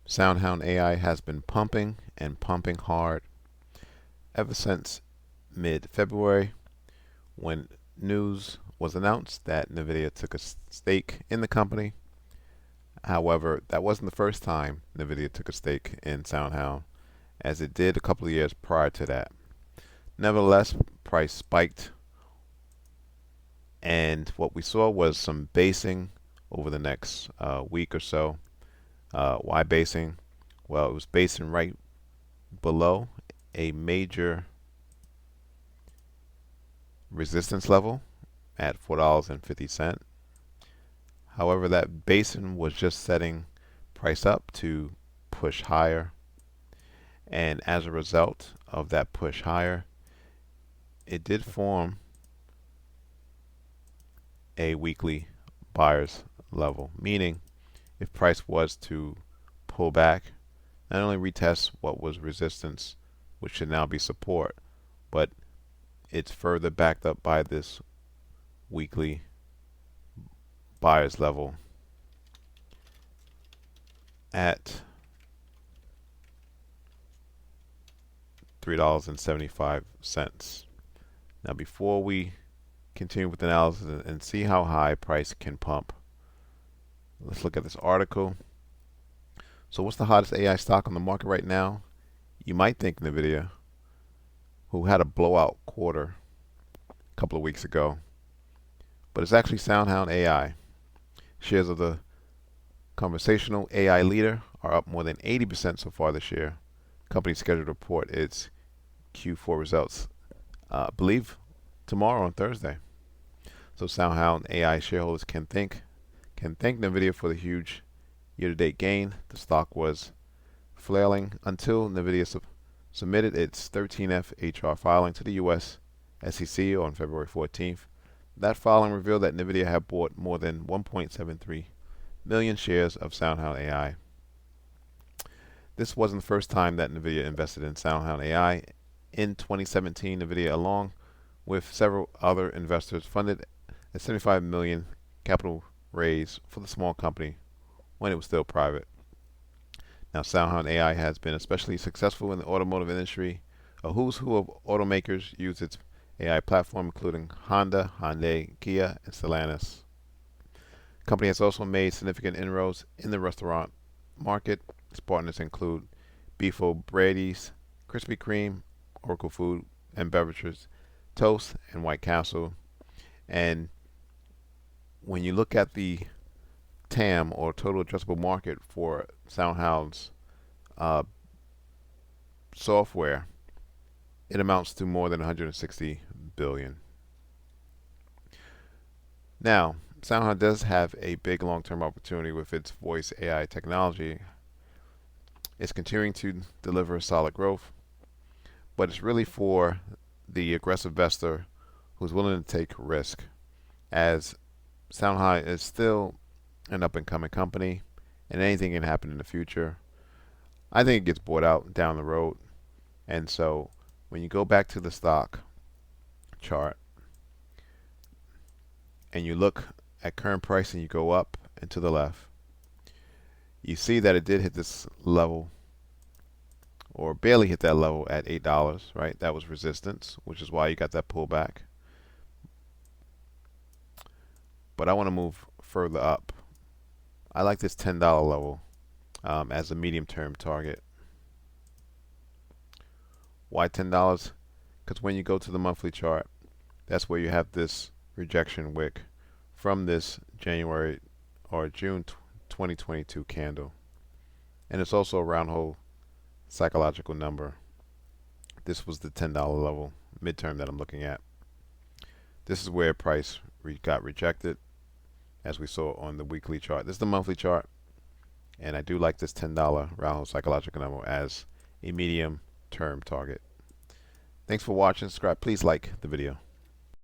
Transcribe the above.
SoundHound AI has been pumping and pumping hard ever since mid-February when news was announced that NVIDIA took a stake in the company. However, that wasn't the first time NVIDIA took a stake in SoundHound, as it did a couple of years prior to that. Nevertheless, price spiked, and what we saw was some basing over the next week or so. Why basing? Well, it was basing right below a major resistance level at $4.50. However, that basing was just setting price up to push higher, and as a result of that push higher, it did form a weekly buyer's level, meaning if price was to pull back, not only retest what was resistance, which should now be support, but it's further backed up by this weekly buyer's level at $3.75. Now, before we continue with the analysis and see how high price can pump, let's look at this article. So what's the hottest AI stock on the market right now? You might think NVIDIA, who had a blowout quarter a couple of weeks ago, but it's actually SoundHound AI. Shares of the conversational AI leader are up more than 80% so far this year. Company scheduled to report its Q4 results, I believe, tomorrow on Thursday. So SoundHound AI shareholders can thank NVIDIA for the huge year-to-date gain. The stock was flailing until NVIDIA submitted its 13F HR filing to the U.S. SEC on February 14th. That filing revealed that NVIDIA had bought more than 1.73 million shares of SoundHound AI. This wasn't the first time that NVIDIA invested in SoundHound AI. In 2017, NVIDIA, along with several other investors, funded a $75 million capital raise for the small company when it was still private. Now, SoundHound AI has been especially successful in the automotive industry. A who's who of automakers use its AI platform, including Honda, Hyundai, Kia, and Stellantis. The company has also made significant inroads in the restaurant market. Its partners include Beefo Brady's, Krispy Kreme, Oracle Food and Beverages, Toast, and White Castle. And when you look at the TAM, or total addressable market, for SoundHound's software, it amounts to more than 160 billion. Now, SoundHound does have a big long-term opportunity with its voice AI technology. It's continuing to deliver solid growth, but it's really for the aggressive investor who's willing to take risk, as SoundHound is still an up-and-coming company, and anything can happen in the future. I think it gets bought out down the road, and so when you go back to the stock chart and you look at current price and you go up and to the left, you see that it did hit this level, or barely hit that level, at $8, right? That was resistance, which is why you got that pullback. But I want to move further up. I like this $10 level as a medium-term target. Why $10? Because when you go to the monthly chart, that's where you have this rejection wick from this January or June 2022 candle. And it's also a round hole psychological number. This was the $10 level midterm that I'm looking at. This is where price got rejected, as we saw on the weekly chart. This is the monthly chart, and I do like this $10 round hole psychological number as a medium term target. Thanks for watching. Subscribe. Please like the video.